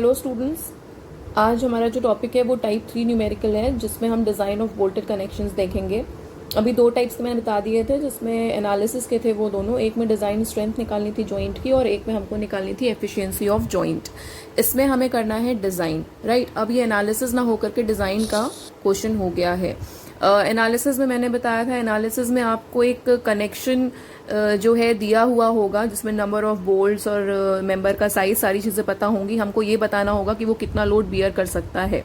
Hello students, आज हमारा जो टॉपिक है वो टाइप 3 न्यूमेरिकल है, जिसमें हम डिज़ाइन ऑफ बोल्टेड कनेक्शंस देखेंगे। अभी दो टाइप्स के मैंने बता दिए थे, जिसमें एनालिसिस के थे वो दोनों। एक में डिज़ाइन स्ट्रेंथ निकालनी थी जॉइंट की, और एक में हमको निकालनी थी एफिशिएंसी ऑफ जॉइंट। इसमें हमें करना है डिज़ाइन, राइट। अब ये एनालिसिस ना होकर के डिज़ाइन का क्वेश्चन हो गया है। एनालिसिस में मैंने बताया था, एनालिसिस में आपको एक कनेक्शन जो है दिया हुआ होगा, जिसमें नंबर ऑफ बोल्ट्स और मेंबर का साइज, सारी चीज़ें पता होंगी। हमको ये बताना होगा कि वो कितना लोड बियर कर सकता है,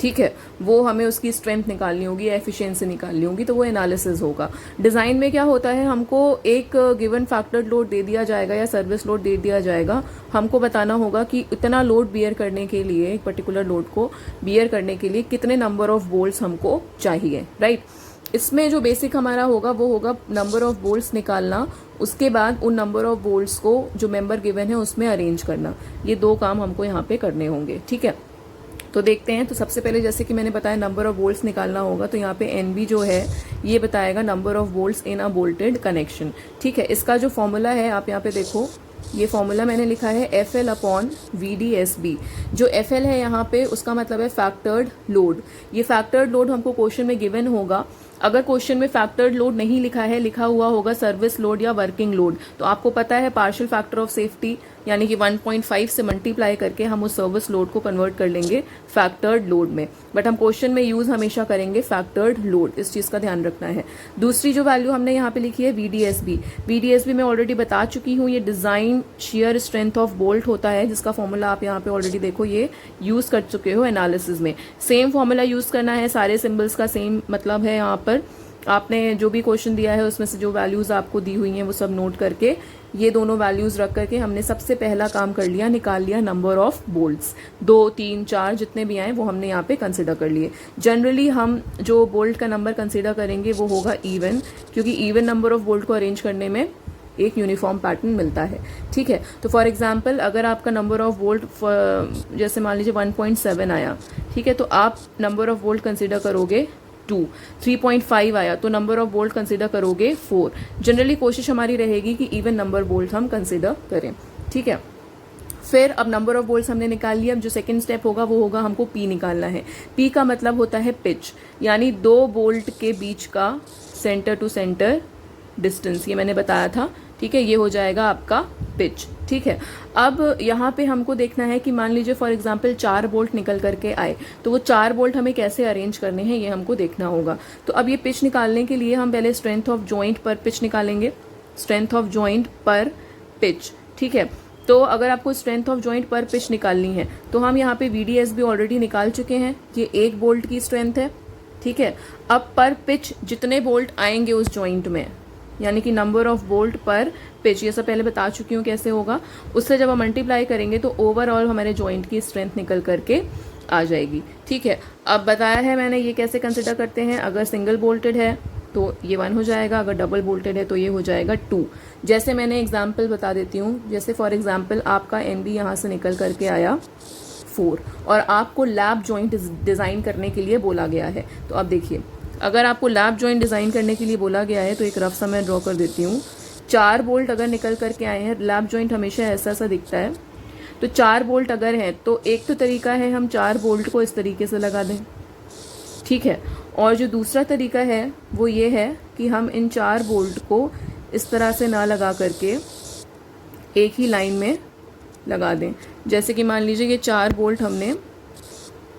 ठीक है। वो हमें उसकी स्ट्रेंथ निकालनी होगी, एफिशिएंसी निकालनी होगी, तो वो एनालिसिस होगा। डिज़ाइन में क्या होता है, हमको एक गिवन फैक्टर्ड लोड दे दिया जाएगा या सर्विस लोड दे दिया जाएगा। हमको बताना होगा कि इतना लोड बियर करने के लिए, एक पर्टिकुलर लोड को बियर करने के लिए कितने नंबर ऑफ बोल्ट्स हमको चाहिए, राइट। इसमें जो बेसिक हमारा होगा वो होगा नंबर ऑफ बोल्ट्स निकालना, उसके बाद उन नंबर ऑफ बोल्ट्स को जो मेंबर गिवन है उसमें अरेंज करना। ये दो काम हमको यहाँ पे करने होंगे, ठीक है। तो देखते हैं। तो सबसे पहले जैसे कि मैंने बताया, नंबर ऑफ बोल्ट्स निकालना होगा, तो यहाँ पे एनबी जो है ये बताएगा number of bolts in a bolted connection, ठीक है। इसका जो फॉर्मूला है आप यहाँ पे देखो, ये फॉर्मूला मैंने लिखा है FL अपॉन VDSB। जो FL है यहाँ पे उसका मतलब है फैक्टर्ड लोड। ये फैक्टर्ड लोड हमको क्वेश्चन में गिवन होगा। अगर क्वेश्चन में फैक्टर्ड लोड नहीं लिखा है, लिखा हुआ होगा सर्विस लोड या वर्किंग लोड, तो आपको पता है पार्शियल फैक्टर ऑफ सेफ्टी यानी कि 1.5 से मल्टीप्लाई करके हम उस सर्विस लोड को कन्वर्ट कर लेंगे फैक्टर्ड लोड में। बट हम क्वेश्चन में यूज हमेशा करेंगे फैक्टर्ड लोड, इस चीज का ध्यान रखना है। दूसरी जो वैल्यू हमने यहाँ पे लिखी है VDSB। VDSB मैं ऑलरेडी बता चुकी हूँ, ये design shear strength of bolt होता है, जिसका फॉर्मूला आप यहाँ पे ऑलरेडी देखो, ये यूज कर चुके हो एनालिसिस में। सेम फॉर्मूला यूज करना है, सारे सिंबल्स का सेम मतलब है। यहाँ पर आपने जो भी क्वेश्चन दिया है उसमें से जो वैल्यूज आपको दी हुई हैं वो सब नोट करके, ये दोनों वैल्यूज रख करके हमने सबसे पहला काम कर लिया, निकाल लिया नंबर ऑफ बोल्ट्स। 2, 3, 4 जितने भी आए वो हमने यहाँ पे कंसिडर कर लिए। जनरली हम जो बोल्ट का नंबर कंसिडर करेंगे वो होगा इवन, क्योंकि इवन नंबर ऑफ बोल्ट को अरेंज करने में एक यूनिफॉर्म पैटर्न मिलता है, ठीक है। तो फॉर एग्जांपल अगर आपका नंबर ऑफ वोल्ट जैसे मान लीजिए 1.7 आया, ठीक है, तो आप नंबर ऑफ वोल्ट कंसिडर करोगे 2। 3.5 आया तो नंबर ऑफ वोल्ट कंसिडर करोगे 4। जनरली कोशिश हमारी रहेगी कि इवन नंबर वोल्ट हम कंसिडर करें, ठीक है। फिर अब नंबर ऑफ वोल्ट्स हमने निकाल लिया। अब जो सेकंड स्टेप होगा वो होगा हमको P निकालना है। P का मतलब होता है पिच, यानी दो बोल्ट के बीच का सेंटर टू सेंटर डिस्टेंस, ये मैंने बताया था, ठीक है। ये हो जाएगा आपका पिच, ठीक है। अब यहाँ पे हमको देखना है कि मान लीजिए फॉर एग्जांपल 4 बोल्ट निकल करके आए, तो वो 4 बोल्ट हमें कैसे अरेंज करने हैं ये हमको देखना होगा। तो अब ये पिच निकालने के लिए हम पहले स्ट्रेंथ ऑफ जॉइंट पर पिच निकालेंगे, स्ट्रेंथ ऑफ जॉइंट पर पिच, ठीक है। तो अगर आपको स्ट्रेंथ ऑफ जॉइंट पर पिच निकालनी है तो हम यहाँ पे VDSB ऑलरेडी निकाल चुके हैं, ये 1 बोल्ट की स्ट्रेंथ है, ठीक है। अब पर पिच जितने बोल्ट आएंगे उस जॉइंट में, यानी कि नंबर ऑफ बोल्ट पर पिच, ये सब पहले बता चुकी हूँ कैसे होगा, उससे जब हम मल्टीप्लाई करेंगे तो ओवरऑल हमारे जॉइंट की स्ट्रेंथ निकल करके आ जाएगी, ठीक है। अब बताया है मैंने ये कैसे कंसिडर करते हैं। अगर सिंगल बोल्टेड है तो ये 1 हो जाएगा, अगर डबल बोल्टेड है तो ये हो जाएगा 2। जैसे मैंने एग्जाम्पल बता देती हूँ, जैसे फॉर एग्जाम्पल आपका NB यहाँ से निकल करके आया 4 और आपको लैप जॉइंट डिजाइन करने के लिए बोला गया है। तो अब देखिए, अगर आपको लैप जॉइंट डिजाइन करने के लिए बोला गया है तो एक रफ सा मैं ड्रॉ कर देती हूँ। 4 बोल्ट अगर निकल करके आए हैं, लैप जॉइंट हमेशा ऐसा सा दिखता है, तो 4 बोल्ट अगर हैं तो एक तो तरीका है हम 4 बोल्ट को इस तरीके से लगा दें, ठीक है। और जो दूसरा तरीका है वो ये है कि हम इन 4 बोल्ट को इस तरह से ना लगा करके एक ही लाइन में लगा दें। जैसे कि मान लीजिए ये 4 बोल्ट हमने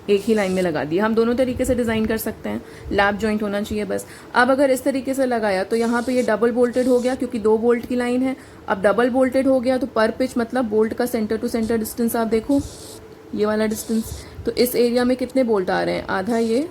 एक ही लाइन में लगा दिया। हम दोनों तरीके से डिजाइन कर सकते हैं, लैप जॉइंट होना चाहिए बस। अब अगर इस तरीके से लगाया तो यहाँ पे ये डबल बोल्टेड हो गया, क्योंकि 2 बोल्ट की लाइन है। अब डबल बोल्टेड हो गया तो पर पिच मतलब बोल्ट का सेंटर टू सेंटर डिस्टेंस आप देखो, ये वाला डिस्टेंस। तो इस एरिया में कितने बोल्ट आ रहे हैं, आधा ये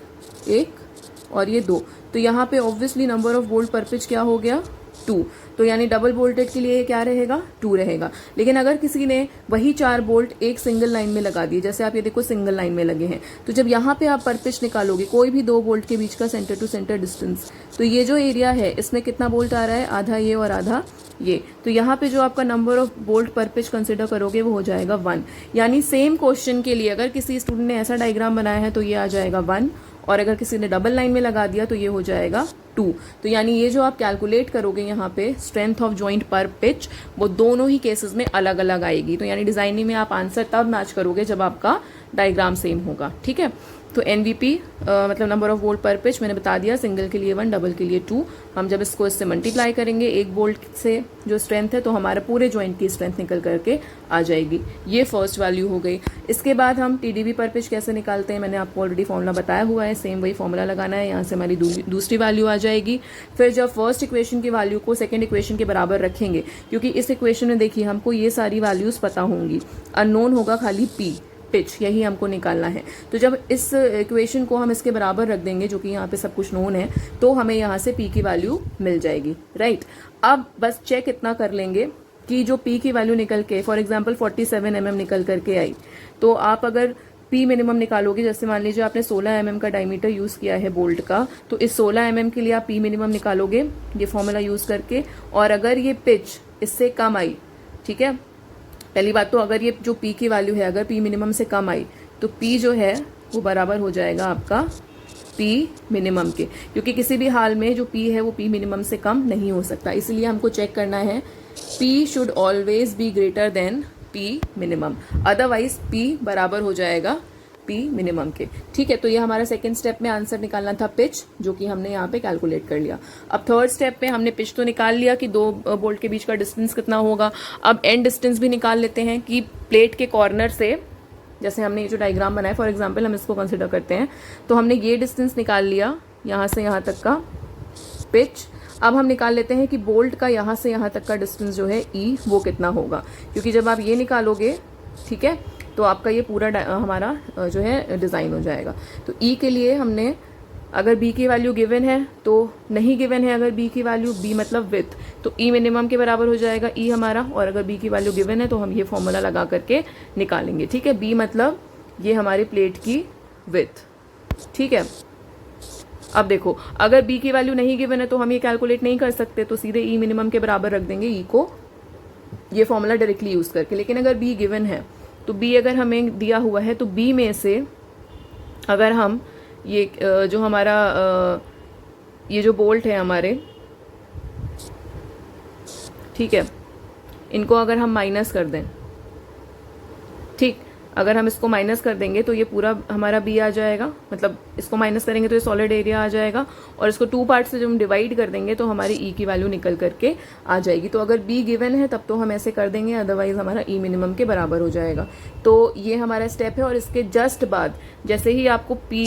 1 और ये 2, तो यहाँ पे ऑब्वियसली नंबर ऑफ बोल्ट पर पिच क्या हो गया 2। तो यानी डबल बोल्टेड के लिए क्या रहेगा 2 रहेगा। लेकिन अगर किसी ने वही 4 बोल्ट एक सिंगल लाइन में लगा दिए, जैसे आप ये देखो सिंगल लाइन में लगे हैं, तो जब यहाँ पे आप पर पिच निकालोगे कोई भी 2 बोल्ट के बीच का सेंटर टू सेंटर डिस्टेंस, तो ये जो एरिया है इसमें कितना बोल्ट आ रहा है, आधा ये और आधा ये। तो यहाँ पे जो आपका नंबर ऑफ बोल्ट पर पिच कंसिडर करोगे वो हो जाएगा 1। यानी सेम क्वेश्चन के लिए अगर किसी स्टूडेंट ने ऐसा डायग्राम बनाया है तो ये आ जाएगा 1, और अगर किसी ने डबल लाइन में लगा दिया तो ये हो जाएगा 2। तो यानी ये जो आप कैलकुलेट करोगे यहाँ पे स्ट्रेंथ ऑफ जॉइंट पर पिच, वो दोनों ही केसेस में अलग अलग आएगी। तो यानी डिजाइनिंग में आप आंसर तब मैच करोगे जब आपका डायग्राम सेम होगा, ठीक है। तो NVP मतलब नंबर ऑफ वोल्ट पर पिच मैंने बता दिया, सिंगल के लिए 1, डबल के लिए 2। हम जब इसको इससे मल्टीप्लाई करेंगे 1 वोल्ट से जो स्ट्रेंथ है, तो हमारे पूरे जॉइंट की स्ट्रेंथ निकल करके आ जाएगी। ये फर्स्ट वैल्यू हो गई। इसके बाद हम TDV पर पिच कैसे निकालते हैं, मैंने आपको ऑलरेडी फॉर्मूला बताया हुआ है, सेम वही फॉर्मूला लगाना है। यहाँ से हमारी दूसरी वैल्यू आ जाएगी। फिर जब फर्स्ट इक्वेशन की वैल्यू को सेकेंड इक्वेशन के बराबर रखेंगे, क्योंकि इस इक्वेशन में देखिए हमको ये सारी वैल्यूज पता होंगी, अननोन होगा खाली P पिच, यही हमको निकालना है। तो जब इस इक्वेशन को हम इसके बराबर रख देंगे, जो कि यहाँ पे सब कुछ नोन है, तो हमें यहाँ से P की वैल्यू मिल जाएगी, राइट। अब बस चेक इतना कर लेंगे कि जो P की वैल्यू निकल के फॉर एग्जांपल 47 mm निकल करके आई, तो आप अगर P मिनिमम निकालोगे, जैसे मान लीजिए आपने 16 mm का डायमीटर यूज किया है बोल्ट का, तो इस 16 mm के लिए आप P मिनिमम निकालोगे ये फॉर्मूला यूज करके। और अगर ये पिच इससे कम आई, ठीक है, पहली बात तो अगर ये जो P की वैल्यू है अगर P मिनिमम से कम आई, तो P जो है वो बराबर हो जाएगा आपका P मिनिमम के, क्योंकि किसी भी हाल में जो P है वो P मिनिमम से कम नहीं हो सकता। इसलिए हमको चेक करना है P should always be greater than P minimum, otherwise P बराबर हो जाएगा P मिनिमम के, ठीक है। तो ये हमारा सेकंड स्टेप में आंसर निकालना था पिच, जो कि हमने यहाँ पे कैलकुलेट कर लिया। अब थर्ड स्टेप पे हमने पिच तो निकाल लिया कि 2 बोल्ट के बीच का डिस्टेंस कितना होगा। अब एंड डिस्टेंस भी निकाल लेते हैं कि प्लेट के कॉर्नर से, जैसे हमने ये जो डायग्राम बनाया फॉर एग्जाम्पल हम इसको कंसिडर करते हैं, तो हमने ये डिस्टेंस निकाल लिया यहाँ से यहाँ तक का पिच। अब हम निकाल लेते हैं कि बोल्ट का यहाँ से यहाँ तक का डिस्टेंस जो है E वो कितना होगा, क्योंकि जब आप ये निकालोगे, ठीक है, तो आपका ये पूरा हमारा जो है डिज़ाइन हो जाएगा। तो E के लिए हमने अगर B की वैल्यू गिवन है तो नहीं गिवन है, अगर B की वैल्यू B मतलब विथ, तो E मिनिमम के बराबर हो जाएगा E हमारा, और अगर B की वैल्यू गिवन है तो हम ये फॉर्मूला लगा करके निकालेंगे, ठीक है। B मतलब ये हमारी प्लेट की विथ, ठीक है। अब देखो अगर B की वैल्यू नहीं गिवन है तो हम ये कैलकुलेट नहीं कर सकते, तो सीधे E मिनिमम के बराबर रख देंगे E को, ये फॉर्मूला डायरेक्टली यूज करके। लेकिन अगर B गिवन है तो B अगर हमें दिया हुआ है तो B में से अगर हम ये जो हमारा ये जो बोल्ट है हमारे, ठीक है, इनको अगर हम माइनस कर दें, ठीक, अगर हम इसको माइनस कर देंगे तो ये पूरा हमारा B आ जाएगा, मतलब इसको माइनस करेंगे तो ये सॉलिड एरिया आ जाएगा, और इसको 2 पार्ट से जब हम डिवाइड कर देंगे तो हमारी E की वैल्यू निकल करके आ जाएगी। तो अगर B गिवन है तब तो हम ऐसे कर देंगे, अदरवाइज हमारा E मिनिमम के बराबर हो जाएगा। तो ये हमारा स्टेप है, और इसके जस्ट बाद जैसे ही आपको P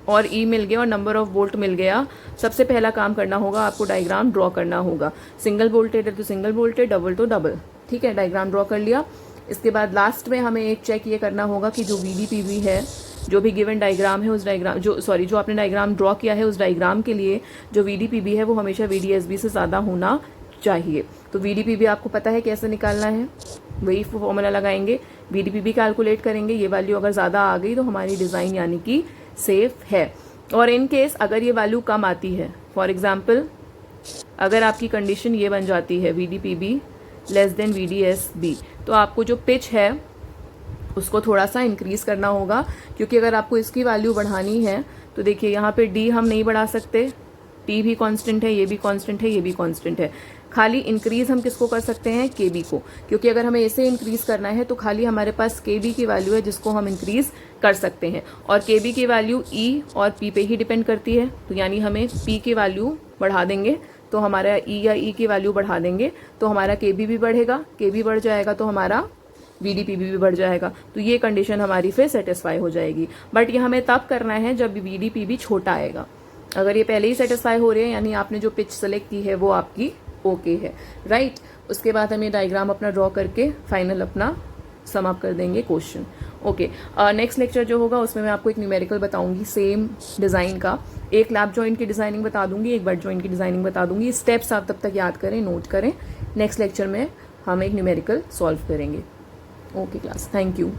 और E मिल गया और नंबर ऑफ बोल्ट मिल गया, सबसे पहला काम करना होगा, आपको डायग्राम ड्रॉ करना होगा। सिंगल बोल्टेड है तो सिंगल बोल्टेड, डबल तो डबल, ठीक है, डायग्राम ड्रॉ कर लिया। इसके बाद लास्ट में हमें एक चेक ये करना होगा कि जो VDPB है, जो भी गिवन डायग्राम है उस डायग्राम जो आपने डायग्राम ड्रॉ किया है उस डायग्राम के लिए जो VDPB है वो हमेशा VDSB से ज़्यादा होना चाहिए। तो VDPB आपको पता है कैसे निकालना है, वही फॉर्मूला लगाएंगे, VDPB कैलकुलेट करेंगे, ये वैल्यू अगर ज़्यादा आ गई तो हमारी डिज़ाइन यानी कि सेफ है। और इन केस अगर ये वैल्यू कम आती है, फॉर एग्जाम्पल अगर आपकी कंडीशन ये बन जाती है VDPB लेस देन VDSB, तो आपको जो पिच है उसको थोड़ा सा इंक्रीज करना होगा, क्योंकि अगर आपको इसकी वैल्यू बढ़ानी है तो देखिए यहाँ पे D हम नहीं बढ़ा सकते, T भी कांस्टेंट है, ये भी कांस्टेंट है, ये भी कांस्टेंट है, खाली इंक्रीज हम किसको कर सकते हैं, KB को, क्योंकि अगर हमें इसे इंक्रीज करना है तो खाली हमारे पास KB की वैल्यू है जिसको हम इंक्रीज कर सकते हैं, और KB की वैल्यू E और P पे ही डिपेंड करती है। तो यानी हमें P की वैल्यू बढ़ा देंगे तो हमारा E या E की वैल्यू बढ़ा देंगे तो हमारा KB भी बढ़ेगा, KB बढ़ जाएगा तो हमारा VDPB भी बढ़ जाएगा। तो ये कंडीशन हमारी फिर सेटिस्फाई हो जाएगी। बट ये हमें तब करना है जब VDPB छोटा आएगा। अगर ये पहले ही सेटिस्फाई हो रहे हैं यानी आपने जो पिच सेलेक्ट की है वो आपकी ओके है, राइट। उसके बाद हम ये डायग्राम अपना ड्रॉ करके फाइनल अपना सम अप कर देंगे क्वेश्चन। ओके, नेक्स्ट लेक्चर जो होगा उसमें मैं आपको एक न्यूमेरिकल बताऊंगी सेम डिज़ाइन का, एक लैप जॉइंट की डिज़ाइनिंग बता दूंगी, एक बट जॉइंट की डिज़ाइनिंग बता दूंगी। स्टेप्स आप तब तक याद करें, नोट करें। नेक्स्ट लेक्चर में हम एक न्यूमेरिकल सॉल्व करेंगे। Okay class, thank you.